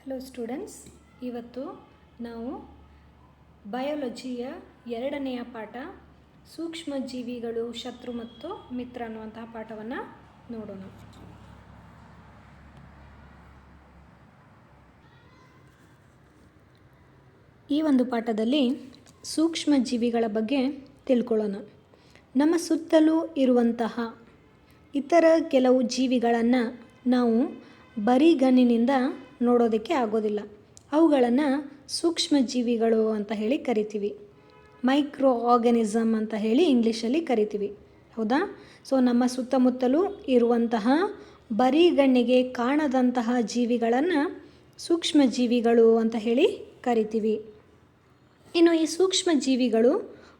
Hello students, ಇವತ್ತು ನಾವು ಬಯಾಲಜಿಯ 2ನೇ ಪಾಠ ಸೂಕ್ಷ್ಮ ಜೀವಿಗಳು ಶತ್ರು ಮತ್ತು ಮಿತ್ರ ಅನ್ನುವಂತಹ ಪಾಠವನ್ನು ನೋಡೋಣ. ಈ ಒಂದು ಪಾಠದಲ್ಲಿ ಸೂಕ್ಷ್ಮ ಜೀವಿಗಳ ಬಗ್ಗೆ ತಿಳ್ಕೊಳ್ಳೋಣ. ನಮ್ಮ ಸುತ್ತಲೂ ಇರುವಂತಹ ಇತರ ಕೆಲವು ಜೀವಿಗಳನ್ನು ನಾವು ಬರಿಗಣ್ಣಿನಿಂದ ನೋಡೋದಕ್ಕೆ ಆಗೋದಿಲ್ಲ. ಅವುಗಳನ್ನು ಸೂಕ್ಷ್ಮ ಜೀವಿಗಳು ಅಂತ ಹೇಳಿ ಕರಿತೀವಿ. ಮೈಕ್ರೋ ಆರ್ಗನಿಸಮ್ ಅಂತ ಹೇಳಿ ಇಂಗ್ಲೀಷಲ್ಲಿ ಕರಿತೀವಿ, ಹೌದಾ? ಸೊ ನಮ್ಮ ಸುತ್ತಮುತ್ತಲೂ ಇರುವಂತಹ ಬರಿಗಣ್ಣಿಗೆ ಕಾಣದಂತಹ ಜೀವಿಗಳನ್ನು ಸೂಕ್ಷ್ಮ ಜೀವಿಗಳು ಅಂತ ಹೇಳಿ ಕರಿತೀವಿ. ಇನ್ನು ಈ ಸೂಕ್ಷ್ಮ ಜೀವಿಗಳು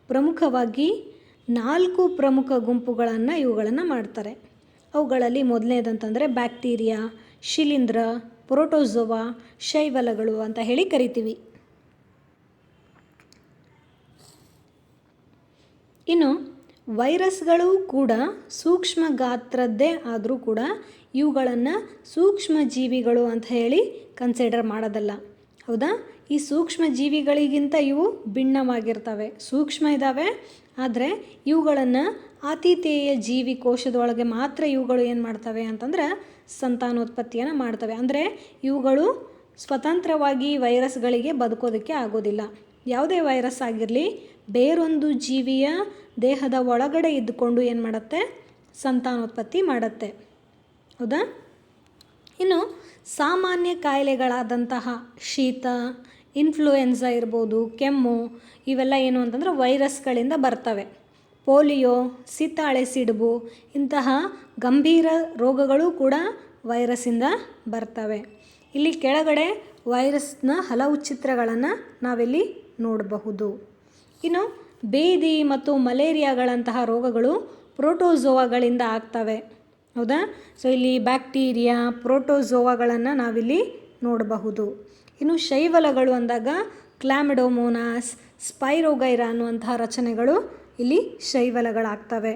ಪ್ರಮುಖವಾಗಿ 4 ಪ್ರಮುಖ ಗುಂಪುಗಳನ್ನು ಇವುಗಳನ್ನು ಮಾಡ್ತಾರೆ. ಅವುಗಳಲ್ಲಿ ಮೊದಲನೇದಂತಂದರೆ ಬ್ಯಾಕ್ಟೀರಿಯಾ, ಶಿಲೀಂಧ್ರ, ಪ್ರೋಟೋಜೋವಾ, ಶೈವಲಗಳು ಅಂತ ಹೇಳಿ ಕರಿತೀವಿ. ಇನ್ನು ವೈರಸ್ಗಳು ಕೂಡ ಸೂಕ್ಷ್ಮ ಗಾತ್ರದ್ದೇ ಆದರೂ ಕೂಡ ಇವುಗಳನ್ನು ಸೂಕ್ಷ್ಮ ಜೀವಿಗಳು ಅಂತ ಹೇಳಿ ಕನ್ಸಿಡರ್ ಮಾಡೋದಲ್ಲ, ಹೌದಾ? ಈ ಸೂಕ್ಷ್ಮ ಜೀವಿಗಳಿಗಿಂತ ಇವು ಭಿನ್ನವಾಗಿರ್ತವೆ. ಸೂಕ್ಷ್ಮ ಇದ್ದಾವೆ, ಆದರೆ ಇವುಗಳನ್ನು ಆತಿಥೇಯ ಜೀವಿ ಕೋಶದೊಳಗೆ ಮಾತ್ರ ಇವುಗಳು ಏನು ಮಾಡ್ತವೆ ಅಂತಂದ್ರೆ ಸಂತಾನೋತ್ಪತ್ತಿಯನ್ನು ಮಾಡ್ತವೆ. ಅಂದರೆ ಇವುಗಳು ಸ್ವತಂತ್ರವಾಗಿ ವೈರಸ್ಗಳಿಗೆ ಬದುಕೋದಕ್ಕೆ ಆಗೋದಿಲ್ಲ. ಯಾವುದೇ ವೈರಸ್ ಆಗಿರಲಿ ಬೇರೊಂದು ಜೀವಿಯ ದೇಹದ ಒಳಗಡೆ ಇದ್ದುಕೊಂಡು ಏನು ಮಾಡುತ್ತೆ, ಸಂತಾನೋತ್ಪತ್ತಿ ಮಾಡುತ್ತೆ, ಹೌದಾ? ಇನ್ನು ಸಾಮಾನ್ಯ ಕಾಯಿಲೆಗಳಾದಂತಹ ಶೀತ, ಇನ್ಫ್ಲೂಯೆನ್ಸಾ ಇರ್ಬೋದು, ಕೆಮ್ಮು, ಇವೆಲ್ಲ ಏನು ಅಂತಂದ್ರೆ ವೈರಸ್ಗಳಿಂದ ಬರ್ತವೆ. ಪೋಲಿಯೋ, ಸಿತಾಳೆ ಸಿಡುಬು ಇಂತಹ ಗಂಭೀರ ರೋಗಗಳು ಕೂಡ ವೈರಸ್ಸಿಂದ ಬರ್ತವೆ. ಇಲ್ಲಿ ಕೆಳಗಡೆ ವೈರಸ್ನ ಹಲವು ಚಿತ್ರಗಳನ್ನು ನಾವಿಲ್ಲಿ ನೋಡಬಹುದು. ಇನ್ನು ಬೇದಿ ಮತ್ತು ಮಲೇರಿಯಾಗಳಂತಹ ರೋಗಗಳು ಪ್ರೋಟೋಜೋವಾಗಳಿಂದ ಆಗ್ತವೆ, ಹೌದಾ? ಸೊ ಇಲ್ಲಿ ಬ್ಯಾಕ್ಟೀರಿಯಾ, ಪ್ರೋಟೋಜೋವಾಗಳನ್ನು ನಾವಿಲ್ಲಿ ನೋಡಬಹುದು. ಇನ್ನು ಶೈವಲಗಳು ಅಂದಾಗ ಕ್ಲಾಮಿಡೋಮೋನಾಸ್, ಸ್ಪೈರೋಗೈರಾ ಅನ್ನುವಂತಹ ರಚನೆಗಳು ಇಲ್ಲಿ ಶೈವಲಗಳಾಗ್ತವೆ.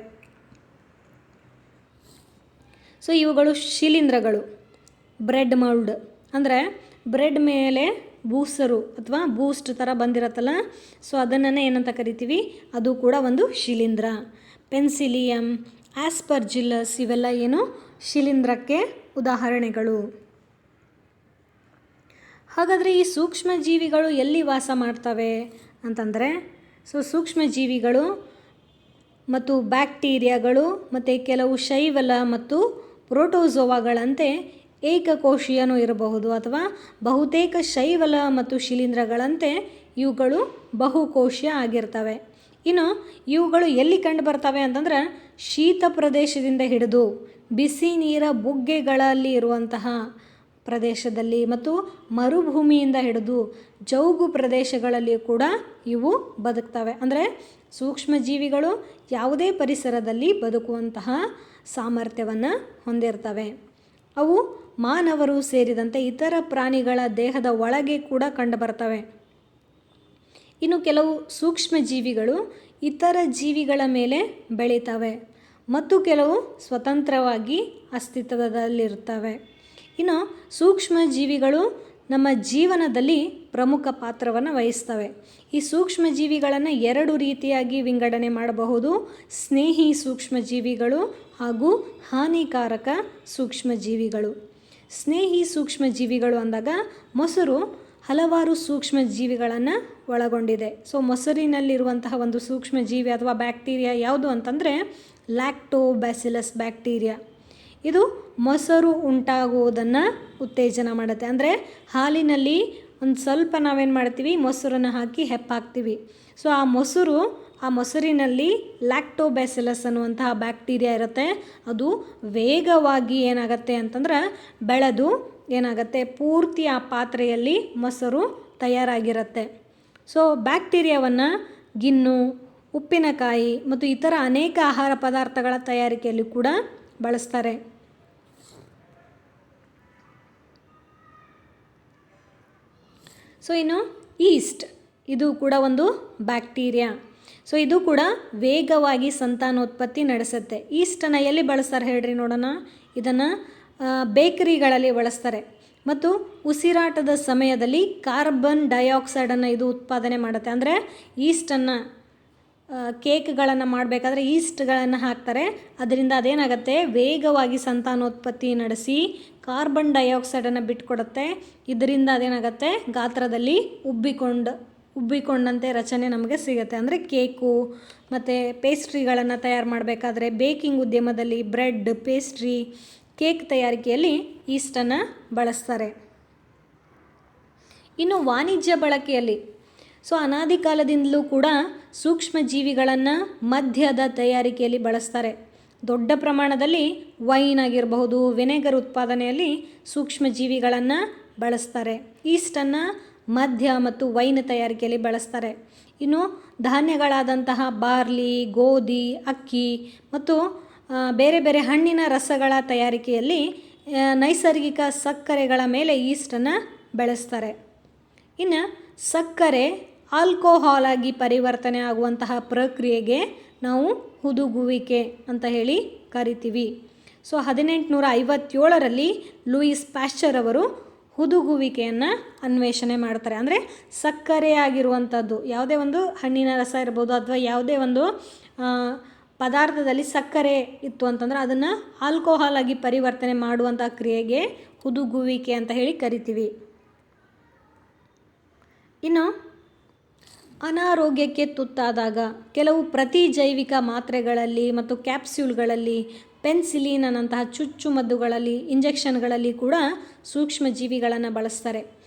ಸೊ ಇವುಗಳು ಶಿಲೀಂಧ್ರಗಳು. ಬ್ರೆಡ್ ಮೌಲ್ಡ್ ಅಂದರೆ ಬ್ರೆಡ್ ಮೇಲೆ ಬೂಸರು ಅಥವಾ ಬೂಸ್ಟ್ ಥರ ಬಂದಿರತ್ತಲ್ಲ, ಸೊ ಅದನ್ನು ಏನಂತ ಕರಿತೀವಿ, ಅದು ಕೂಡ ಒಂದು ಶಿಲೀಂಧ್ರ. ಪೆನ್ಸಿಲಿಯಮ್, ಆಸ್ಪರ್ಜಿಲ್ಲಸ್ ಇವೆಲ್ಲ ಏನು ಶಿಲೀಂಧ್ರಕ್ಕೆ ಉದಾಹರಣೆಗಳು. ಹಾಗಾದರೆ ಈ ಸೂಕ್ಷ್ಮ ಜೀವಿಗಳು ಎಲ್ಲಿ ವಾಸ ಮಾಡ್ತವೆ ಅಂತಂದರೆ, ಸೊ ಸೂಕ್ಷ್ಮ ಜೀವಿಗಳು ಮತ್ತು ಬ್ಯಾಕ್ಟೀರಿಯಾಗಳು ಮತ್ತು ಕೆಲವು ಶೈವಲ ಮತ್ತು ಪ್ರೋಟೋಜೋವಾಗಳಂತೆ ಏಕಕೋಶೀಯನೂ ಇರಬಹುದು, ಅಥವಾ ಬಹುತೇಕ ಶೈವಲ ಮತ್ತು ಶಿಲೀಂಧ್ರಗಳಂತೆ ಇವುಗಳು ಬಹುಕೋಶೀಯ ಆಗಿರ್ತವೆ. ಇನ್ನು ಇವುಗಳು ಎಲ್ಲಿ ಕಂಡು ಬರ್ತವೆ ಅಂತಂದ್ರೆ ಶೀತ ಪ್ರದೇಶದಿಂದ ಹಿಡಿದು ಬಿಸಿ ನೀರ ಬುಗ್ಗೆಗಳಲ್ಲಿ ಇರುವಂತಹ ಪ್ರದೇಶದಲ್ಲಿ ಮತ್ತು ಮರುಭೂಮಿಯಿಂದ ಹಿಡಿದು ಜೌಗು ಪ್ರದೇಶಗಳಲ್ಲಿ ಕೂಡ ಇವು ಬದುಕ್ತವೆ. ಅಂದರೆ ಸೂಕ್ಷ್ಮ ಜೀವಿಗಳು ಯಾವುದೇ ಪರಿಸರದಲ್ಲಿ ಬದುಕುವಂತಹ ಸಾಮರ್ಥ್ಯವನ್ನು ಹೊಂದಿರ್ತವೆ. ಅವು ಮಾನವರು ಸೇರಿದಂತೆ ಇತರ ಪ್ರಾಣಿಗಳ ದೇಹದ ಒಳಗೆ ಕೂಡ ಕಂಡುಬರ್ತವೆ. ಇನ್ನು ಕೆಲವು ಸೂಕ್ಷ್ಮ ಜೀವಿಗಳು ಇತರ ಜೀವಿಗಳ ಮೇಲೆ ಬೆಳೀತವೆ ಮತ್ತು ಕೆಲವು ಸ್ವತಂತ್ರವಾಗಿ ಅಸ್ತಿತ್ವದಲ್ಲಿರ್ತವೆ. ಇನ್ನು ಸೂಕ್ಷ್ಮ ಜೀವಿಗಳು ನಮ್ಮ ಜೀವನದಲ್ಲಿ ಪ್ರಮುಖ ಪಾತ್ರವನ್ನು ವಹಿಸ್ತವೆ. ಈ ಸೂಕ್ಷ್ಮ ಜೀವಿಗಳನ್ನು 2 ರೀತಿಯಾಗಿ ವಿಂಗಡಣೆ ಮಾಡಬಹುದು: ಸ್ನೇಹಿ ಸೂಕ್ಷ್ಮ ಜೀವಿಗಳು ಹಾಗೂ ಹಾನಿಕಾರಕ ಸೂಕ್ಷ್ಮ ಜೀವಿಗಳು. ಸ್ನೇಹಿ ಸೂಕ್ಷ್ಮ ಜೀವಿಗಳು ಅಂದಾಗ ಮೊಸರು ಹಲವಾರು ಸೂಕ್ಷ್ಮ ಜೀವಿಗಳನ್ನು ಒಳಗೊಂಡಿದೆ. ಸೊ ಮೊಸರಿನಲ್ಲಿರುವಂತಹ ಒಂದು ಸೂಕ್ಷ್ಮ ಜೀವಿ ಅಥವಾ ಬ್ಯಾಕ್ಟೀರಿಯಾ ಯಾವುದು ಅಂತಂದರೆ ಲ್ಯಾಕ್ಟೋಬ್ಯಾಸಿಲಸ್ ಬ್ಯಾಕ್ಟೀರಿಯಾ. ಇದು ಮೊಸರು ಉಂಟಾಗುವುದನ್ನು ಉತ್ತೇಜನ ಮಾಡುತ್ತೆ. ಅಂದರೆ ಹಾಲಿನಲ್ಲಿ ಒಂದು ಸ್ವಲ್ಪ ನಾವೇನು ಮಾಡ್ತೀವಿ, ಮೊಸರನ್ನು ಹಾಕಿ ಹೆಪ್ಪಾಕ್ತೀವಿ. ಸೊ ಆ ಮೊಸರಿನಲ್ಲಿ ಲ್ಯಾಕ್ಟೋಬ್ಯಾಸಿಲಸ್ ಅನ್ನುವಂತಹ ಬ್ಯಾಕ್ಟೀರಿಯಾ ಇರುತ್ತೆ. ಅದು ವೇಗವಾಗಿ ಏನಾಗುತ್ತೆ ಅಂತಂದ್ರೆ ಬೆಳೆದು ಏನಾಗುತ್ತೆ, ಪೂರ್ತಿ ಆ ಪಾತ್ರೆಯಲ್ಲಿ ಮೊಸರು ತಯಾರಾಗಿರುತ್ತೆ. ಸೊ ಬ್ಯಾಕ್ಟೀರಿಯಾವನ್ನು ಗಿಣ್ಣು, ಉಪ್ಪಿನಕಾಯಿ ಮತ್ತು ಇತರ ಅನೇಕ ಆಹಾರ ಪದಾರ್ಥಗಳ ತಯಾರಿಕೆಯಲ್ಲಿ ಕೂಡ ಬಳಸ್ತಾರೆ. ಸೊ ಇನ್ನು ಈಸ್ಟ್, ಇದು ಕೂಡ ಒಂದು ಬ್ಯಾಕ್ಟೀರಿಯಾ. ಸೊ ಇದು ಕೂಡ ವೇಗವಾಗಿ ಸಂತಾನೋತ್ಪತ್ತಿ ನಡೆಸುತ್ತೆ. ಈಸ್ಟನ್ನು ಎಲ್ಲಿ ಬಳಸ್ತಾರೆ ಹೇಳ್ರಿ ನೋಡೋಣ. ಇದನ್ನು ಬೇಕರಿಗಳಲ್ಲಿ ಬಳಸ್ತಾರೆ. ಮತ್ತು ಉಸಿರಾಟದ ಸಮಯದಲ್ಲಿ ಕಾರ್ಬನ್ ಡೈಆಕ್ಸೈಡನ್ನು ಇದು ಉತ್ಪಾದನೆ ಮಾಡುತ್ತೆ. ಅಂದರೆ ಈಸ್ಟನ್ನು ಕೇಕ್ಗಳನ್ನು ಮಾಡಬೇಕಾದ್ರೆ ಈಸ್ಟ್ಗಳನ್ನು ಹಾಕ್ತಾರೆ. ಅದರಿಂದ ಅದೇನಾಗುತ್ತೆ, ವೇಗವಾಗಿ ಸಂತಾನೋತ್ಪತ್ತಿ ನಡೆಸಿ ಕಾರ್ಬನ್ ಡೈಆಕ್ಸೈಡನ್ನು ಬಿಟ್ಕೊಡುತ್ತೆ. ಇದರಿಂದ ಅದೇನಾಗುತ್ತೆ, ಗಾತ್ರದಲ್ಲಿ ಉಬ್ಬಿಕೊಂಡಂತೆ ರಚನೆ ನಮಗೆ ಸಿಗುತ್ತೆ. ಅಂದರೆ ಕೇಕು ಮತ್ತು ಪೇಸ್ಟ್ರಿಗಳನ್ನು ತಯಾರು ಮಾಡಬೇಕಾದ್ರೆ ಬೇಕಿಂಗ್ ಉದ್ಯಮದಲ್ಲಿ ಬ್ರೆಡ್, ಪೇಸ್ಟ್ರಿ, ಕೇಕ್ ತಯಾರಿಕೆಯಲ್ಲಿ ಈಸ್ಟನ್ನು ಬಳಸ್ತಾರೆ. ಇನ್ನು ವಾಣಿಜ್ಯ ಬಳಕೆಯಲ್ಲಿ ಅನಾದಿ ಕಾಲದಿಂದಲೂ ಕೂಡ ಸೂಕ್ಷ್ಮ ಜೀವಿಗಳನ್ನು ಮದ್ಯದ ತಯಾರಿಕೆಯಲ್ಲಿ ಬಳಸ್ತಾರೆ. ದೊಡ್ಡ ಪ್ರಮಾಣದಲ್ಲಿ ವೈನ್ ಆಗಿರಬಹುದು, ವಿನೆಗರ್ ಉತ್ಪಾದನೆಯಲ್ಲಿ ಸೂಕ್ಷ್ಮ ಜೀವಿಗಳನ್ನು ಬಳಸ್ತಾರೆ. ಈಸ್ಟನ್ನು ಮದ್ಯ ಮತ್ತು ವೈನ್ ತಯಾರಿಕೆಯಲ್ಲಿ ಬಳಸ್ತಾರೆ. ಇನ್ನು ಧಾನ್ಯಗಳಾದಂತಹ ಬಾರ್ಲಿ, ಗೋಧಿ, ಅಕ್ಕಿ ಮತ್ತು ಬೇರೆ ಬೇರೆ ಹಣ್ಣಿನ ರಸಗಳ ತಯಾರಿಕೆಯಲ್ಲಿ ನೈಸರ್ಗಿಕ ಸಕ್ಕರೆಗಳ ಮೇಲೆ ಈಸ್ಟನ್ನು ಬೆಳೆಸ್ತಾರೆ. ಇನ್ನು ಸಕ್ಕರೆ ಆಲ್ಕೋಹಾಲ್ ಆಗಿ ಪರಿವರ್ತನೆ ಆಗುವಂತಹ ಪ್ರಕ್ರಿಯೆಗೆ ನಾವು ಹುದುಗುವಿಕೆ ಅಂತ ಹೇಳಿ ಕರಿತೀವಿ. 1857ರಲ್ಲಿ ಲೂಯಿಸ್ ಪ್ಯಾಶ್ಚರ್ ಅವರು ಹುದುಗುವಿಕೆಯನ್ನು ಅನ್ವೇಷಣೆ ಮಾಡ್ತಾರೆ. ಅಂದರೆ ಸಕ್ಕರೆ ಆಗಿರುವಂಥದ್ದು ಯಾವುದೇ ಒಂದು ಹಣ್ಣಿನ ರಸ ಇರ್ಬೋದು ಅಥವಾ ಯಾವುದೇ ಒಂದು ಪದಾರ್ಥದಲ್ಲಿ ಸಕ್ಕರೆ ಇತ್ತು ಅಂತಂದರೆ ಅದನ್ನು ಆಲ್ಕೋಹಾಲ್ ಆಗಿ ಪರಿವರ್ತನೆ ಮಾಡುವಂಥ ಕ್ರಿಯೆಗೆ ಹುದುಗುವಿಕೆ ಅಂತ ಹೇಳಿ ಕರಿತೀವಿ. ಇನ್ನು ಅನಾರೋಗ್ಯಕ್ಕೆ ತುತ್ತಾದಾಗ ಕೆಲವು ಪ್ರತಿಜೈವಿಕ ಮಾತ್ರೆಗಳಲ್ಲಿ ಮತ್ತು ಕ್ಯಾಪ್ಸ್ಯೂಲ್ಗಳಲ್ಲಿ, ಪೆನ್ಸಿಲಿನ್ನಂತಹ ಚುಚ್ಚುಮದ್ದುಗಳಲ್ಲಿ, ಇಂಜೆಕ್ಷನ್ಗಳಲ್ಲಿ ಕೂಡ ಸೂಕ್ಷ್ಮ ಜೀವಿಗಳನ್ನು ಬಳಸ್ತಾರೆ.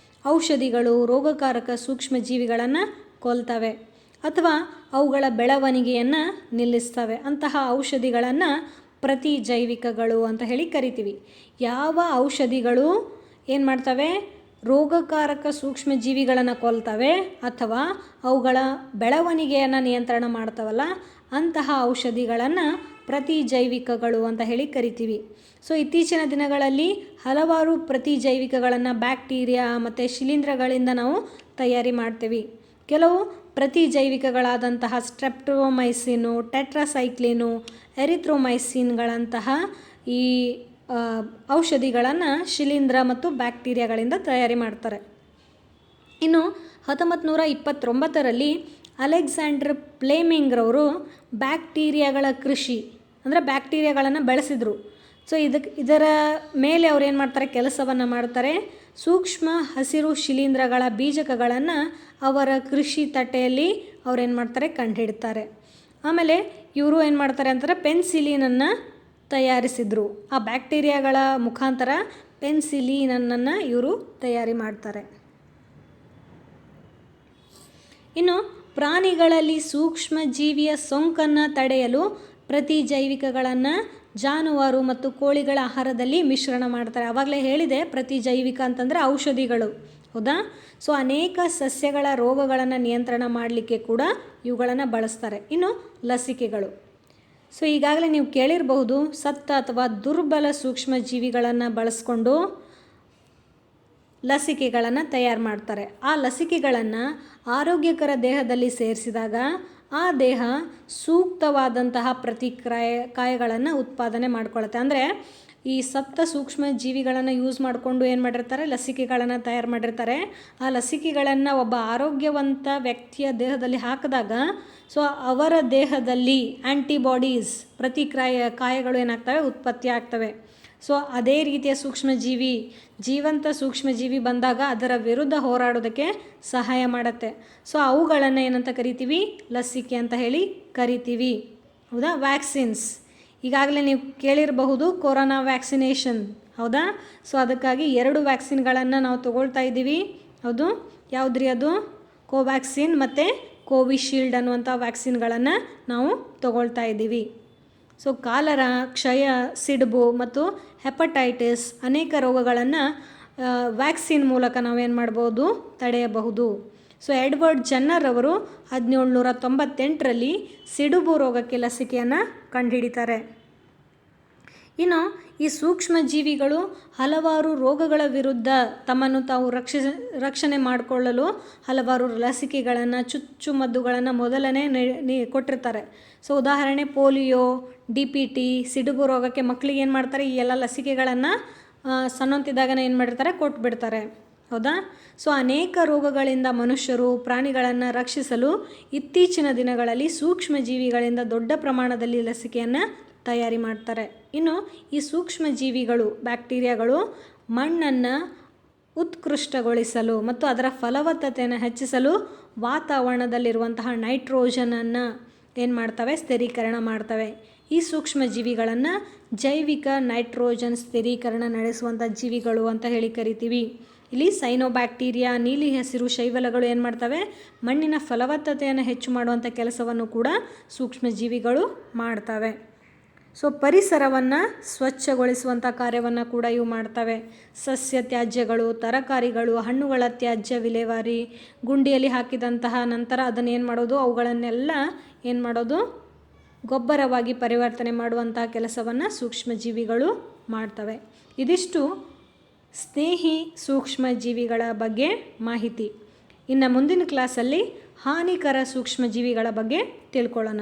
ಔಷಧಿಗಳು ರೋಗಕಾರಕ ಸೂಕ್ಷ್ಮ ಜೀವಿಗಳನ್ನು ಕೊಲ್ತವೆ ಅಥವಾ ಅವುಗಳ ಬೆಳವಣಿಗೆಯನ್ನು ನಿಲ್ಲಿಸ್ತವೆ. ಅಂತಹ ಔಷಧಿಗಳನ್ನು ಪ್ರತಿಜೈವಿಕಗಳು ಅಂತ ಹೇಳಿ ಕರಿತೀವಿ. ಯಾವ ಔಷಧಿಗಳು ಏನು ಮಾಡ್ತವೆ, ರೋಗಕಾರಕ ಸೂಕ್ಷ್ಮ ಜೀವಿಗಳನ್ನು ಕೊಲ್ತವೆ ಅಥವಾ ಅವುಗಳ ಬೆಳವಣಿಗೆಯನ್ನು ನಿಯಂತ್ರಣ ಮಾಡ್ತವಲ್ಲ, ಅಂತಹ ಔಷಧಿಗಳನ್ನು ಪ್ರತಿಜೈವಿಕಗಳು ಅಂತ ಹೇಳಿ ಕರಿತೀವಿ. ಇತ್ತೀಚಿನ ದಿನಗಳಲ್ಲಿ ಹಲವಾರು ಪ್ರತಿಜೈವಿಕಗಳನ್ನು ಬ್ಯಾಕ್ಟೀರಿಯಾ ಮತ್ತು ಶಿಲೀಂಧ್ರಗಳಿಂದ ನಾವು ತಯಾರಿ ಮಾಡ್ತೀವಿ. ಕೆಲವು ಪ್ರತಿಜೈವಿಕಗಳಾದಂತಹ ಸ್ಟ್ರೆಪ್ಟೊಮೈಸಿನು, ಟೆಟ್ರಾಸೈಕ್ಲಿನು, ಎರಿಥ್ರೊಮೈಸಿನ್ಗಳಂತಹ ಈ ಔಷಧಿಗಳನ್ನು ಶಿಲೀಂಧ್ರ ಮತ್ತು ಬ್ಯಾಕ್ಟೀರಿಯಾಗಳಿಂದ ತಯಾರಿ ಮಾಡ್ತಾರೆ. ಇನ್ನು 1929ರಲ್ಲಿ ಅಲೆಕ್ಸಾಂಡರ್ ಫ್ಲೆಮಿಂಗ್ರವರು ಬ್ಯಾಕ್ಟೀರಿಯಾಗಳ ಕೃಷಿ ಅಂದರೆ ಬ್ಯಾಕ್ಟೀರಿಯಾಗಳನ್ನು ಬೆಳೆಸಿದರು. ಇದರ ಮೇಲೆ ಅವ್ರು ಏನು ಮಾಡ್ತಾರೆ, ಕೆಲಸವನ್ನು ಮಾಡ್ತಾರೆ. ಸೂಕ್ಷ್ಮ ಹಸಿರು ಶಿಲೀಂಧ್ರಗಳ ಬೀಜಕಗಳನ್ನು ಅವರ ಕೃಷಿ ತಟ್ಟೆಯಲ್ಲಿ ಅವ್ರೇನು ಮಾಡ್ತಾರೆ, ಕಂಡುಹಿಡ್ತಾರೆ. ಆಮೇಲೆ ಇವರು ಏನು ಮಾಡ್ತಾರೆ ಅಂತಾರೆ, ಪೆನ್ಸಿಲಿನನ್ನು ತಯಾರಿಸಿದರು. ಆ ಬ್ಯಾಕ್ಟೀರಿಯಾಗಳ ಮುಖಾಂತರ ಪೆನ್ಸಿಲಿನನ್ನು ಇವರು ತಯಾರಿ ಮಾಡ್ತಾರೆ. ಇನ್ನು ಪ್ರಾಣಿಗಳಲ್ಲಿ ಸೂಕ್ಷ್ಮ ಜೀವಿಯ ಸೋಂಕನ್ನು ತಡೆಯಲು ಪ್ರತಿಜೈವಿಕಗಳನ್ನು ಜಾನುವಾರು ಮತ್ತು ಕೋಳಿಗಳ ಆಹಾರದಲ್ಲಿ ಮಿಶ್ರಣ ಮಾಡ್ತಾರೆ. ಆವಾಗಲೇ ಹೇಳಿದೆ, ಪ್ರತಿಜೈವಿಕ ಅಂತಂದರೆ ಔಷಧಿಗಳು, ಹೌದಾ? ಅನೇಕ ಸಸ್ಯಗಳ ರೋಗಗಳನ್ನು ನಿಯಂತ್ರಣ ಮಾಡಲಿಕ್ಕೆ ಕೂಡ ಇವುಗಳನ್ನು ಬಳಸ್ತಾರೆ. ಇನ್ನು ಲಸಿಕೆಗಳು. ಈಗಾಗಲೇ ನೀವು ಕೇಳಿರಬಹುದು, ಸತ್ತ ಅಥವಾ ದುರ್ಬಲ ಸೂಕ್ಷ್ಮ ಜೀವಿಗಳನ್ನು ಬಳಸ್ಕೊಂಡು ಲಸಿಕೆಗಳನ್ನು ತಯಾರು ಮಾಡ್ತಾರೆ. ಆ ಲಸಿಕೆಗಳನ್ನು ಆರೋಗ್ಯಕರ ದೇಹದಲ್ಲಿ ಸೇರಿಸಿದಾಗ ಆ ದೇಹ ಸೂಕ್ತವಾದಂತಹ ಪ್ರತಿಕ್ರಿಯೆಗಳನ್ನು ಉತ್ಪಾದನೆ ಮಾಡ್ಕೊಳುತ್ತೆ. ಅಂದರೆ ಈ ಸತ್ತ ಸೂಕ್ಷ್ಮ ಜೀವಿಗಳನ್ನು ಯೂಸ್ ಮಾಡಿಕೊಂಡು ಏನು ಮಾಡಿರ್ತಾರೆ, ಲಸಿಕೆಗಳನ್ನು ತಯಾರು ಮಾಡಿರ್ತಾರೆ. ಆ ಲಸಿಕೆಗಳನ್ನು ಒಬ್ಬ ಆರೋಗ್ಯವಂತ ವ್ಯಕ್ತಿಯ ದೇಹದಲ್ಲಿ ಹಾಕಿದಾಗ ಅವರ ದೇಹದಲ್ಲಿ ಆ್ಯಂಟಿಬಾಡೀಸ್ ಕಾಯಗಳು ಏನಾಗ್ತವೆ, ಉತ್ಪತ್ತಿ ಆಗ್ತವೆ. ಅದೇ ರೀತಿಯ ಸೂಕ್ಷ್ಮಜೀವಿ, ಜೀವಂತ ಸೂಕ್ಷ್ಮಜೀವಿ ಬಂದಾಗ ಅದರ ವಿರುದ್ಧ ಹೋರಾಡೋದಕ್ಕೆ ಸಹಾಯ ಮಾಡುತ್ತೆ. ಅವುಗಳನ್ನು ಏನಂತ ಕರಿತೀವಿ, ಲಸಿಕೆ ಅಂತ ಹೇಳಿ ಕರಿತೀವಿ, ಹೌದಾ? ವ್ಯಾಕ್ಸಿನ್ಸ್, ಈಗಾಗಲೇ ನೀವು ಕೇಳಿರಬಹುದು, ಕೊರೋನಾ ವ್ಯಾಕ್ಸಿನೇಷನ್, ಹೌದಾ? ಅದಕ್ಕಾಗಿ 2 ವ್ಯಾಕ್ಸಿನ್ಗಳನ್ನು ನಾವು ತಗೊಳ್ತಾ ಇದ್ದೀವಿ. ಹೌದು, ಯಾವುದ್ರಿ ಅದು? ಕೋವ್ಯಾಕ್ಸಿನ್ ಮತ್ತು ಕೋವಿಶೀಲ್ಡ್ ಅನ್ನುವಂಥ ವ್ಯಾಕ್ಸಿನ್ಗಳನ್ನು ನಾವು ತಗೊಳ್ತಾ ಇದ್ದೀವಿ. ಕಾಲರ, ಕ್ಷಯ, ಸಿಡುಬು ಮತ್ತು ಹೆಪಟೈಟಿಸ್ ಅನೇಕ ರೋಗಗಳನ್ನು ವ್ಯಾಕ್ಸಿನ್ ಮೂಲಕ ನಾವೇನು ಮಾಡ್ಬೋದು, ತಡೆಯಬಹುದು. ಎಡ್ವರ್ಡ್ ಜನ್ನರ್ ಅವರು 1798ರಲ್ಲಿ ಸಿಡುಬು ರೋಗಕ್ಕೆ ಲಸಿಕೆಯನ್ನು ಕಂಡುಹಿಡಿತಾರೆ. ಇನ್ನು ಈ ಸೂಕ್ಷ್ಮ ಜೀವಿಗಳು ಹಲವಾರು ರೋಗಗಳ ವಿರುದ್ಧ ತಮ್ಮನ್ನು ತಾವು ರಕ್ಷಣೆ ಮಾಡಿಕೊಳ್ಳಲು ಹಲವಾರು ಲಸಿಕೆಗಳನ್ನು, ಚುಚ್ಚುಮದ್ದುಗಳನ್ನು ಮೊದಲನೇ ಕೊಟ್ಟಿರ್ತಾರೆ. ಉದಾಹರಣೆ ಪೋಲಿಯೋ, DPT, ಸಿಡುಬು ರೋಗಕ್ಕೆ ಮಕ್ಕಳಿಗೆ ಏನು ಮಾಡ್ತಾರೆ, ಈ ಎಲ್ಲ ಲಸಿಕೆಗಳನ್ನು ಸಣ್ಣಂತಿದ್ದಾಗನೇ ಏನು ಮಾಡಿರ್ತಾರೆ, ಕೊಟ್ಬಿಡ್ತಾರೆ. ಹೌದಾ? ಸೊ ಅನೇಕ ರೋಗಗಳಿಂದ ಮನುಷ್ಯರು ಪ್ರಾಣಿಗಳನ್ನು ರಕ್ಷಿಸಲು ಇತ್ತೀಚಿನ ದಿನಗಳಲ್ಲಿ ಸೂಕ್ಷ್ಮ ಜೀವಿಗಳಿಂದ ದೊಡ್ಡ ಪ್ರಮಾಣದಲ್ಲಿ ಲಸಿಕೆಯನ್ನು ತಯಾರಿ ಮಾಡ್ತಾರೆ. ಇನ್ನು ಈ ಸೂಕ್ಷ್ಮ ಜೀವಿಗಳು, ಬ್ಯಾಕ್ಟೀರಿಯಾಗಳು ಮಣ್ಣನ್ನು ಉತ್ಕೃಷ್ಟಗೊಳಿಸಲು ಮತ್ತು ಅದರ ಫಲವತ್ತತೆಯನ್ನು ಹೆಚ್ಚಿಸಲು ವಾತಾವರಣದಲ್ಲಿರುವಂತಹ ನೈಟ್ರೋಜನನ್ನು ಏನು ಮಾಡ್ತವೆ, ಸ್ಥಿರೀಕರಣ ಮಾಡ್ತವೆ. ಈ ಸೂಕ್ಷ್ಮ ಜೀವಿಗಳನ್ನು ಜೈವಿಕ ನೈಟ್ರೋಜನ್ ಸ್ಥಿರೀಕರಣ ನಡೆಸುವಂಥ ಜೀವಿಗಳು ಅಂತ ಹೇಳಿ ಕರಿತೀವಿ. ಇಲ್ಲಿ ಸೈನೋಬ್ಯಾಕ್ಟೀರಿಯಾ, ನೀಲಿ ಹಸಿರು ಶೈವಲಗಳು ಏನು ಮಾಡ್ತವೆ, ಮಣ್ಣಿನ ಫಲವತ್ತತೆಯನ್ನು ಹೆಚ್ಚು ಮಾಡುವಂಥ ಕೆಲಸವನ್ನು ಕೂಡ ಸೂಕ್ಷ್ಮ ಜೀವಿಗಳು ಮಾಡ್ತವೆ. ಸೊ ಪರಿಸರವನ್ನು ಸ್ವಚ್ಛಗೊಳಿಸುವಂಥ ಕಾರ್ಯವನ್ನು ಕೂಡ ಇವು ಮಾಡ್ತವೆ. ಸಸ್ಯ ತ್ಯಾಜ್ಯಗಳು, ತರಕಾರಿಗಳು, ಹಣ್ಣುಗಳ ತ್ಯಾಜ್ಯ ವಿಲೇವಾರಿ, ಗುಂಡಿಯಲ್ಲಿ ಹಾಕಿದಂತಹ ನಂತರ ಅದನ್ನು ಏನು ಮಾಡೋದು, ಅವುಗಳನ್ನೆಲ್ಲ ಏನು ಮಾಡೋದು, ಗೊಬ್ಬರವಾಗಿ ಪರಿವರ್ತನೆ ಮಾಡುವಂಥ ಕೆಲಸವನ್ನು ಸೂಕ್ಷ್ಮ ಜೀವಿಗಳು ಮಾಡ್ತವೆ. ಇದಿಷ್ಟು ಸ್ನೇಹಿ ಸೂಕ್ಷ್ಮ ಜೀವಿಗಳ ಬಗ್ಗೆ ಮಾಹಿತಿ. ಇನ್ನು ಮುಂದಿನ ಕ್ಲಾಸಲ್ಲಿ ಹಾನಿಕರ ಸೂಕ್ಷ್ಮ ಜೀವಿಗಳ ಬಗ್ಗೆ ತಿಳ್ಕೊಳ್ಳೋಣ.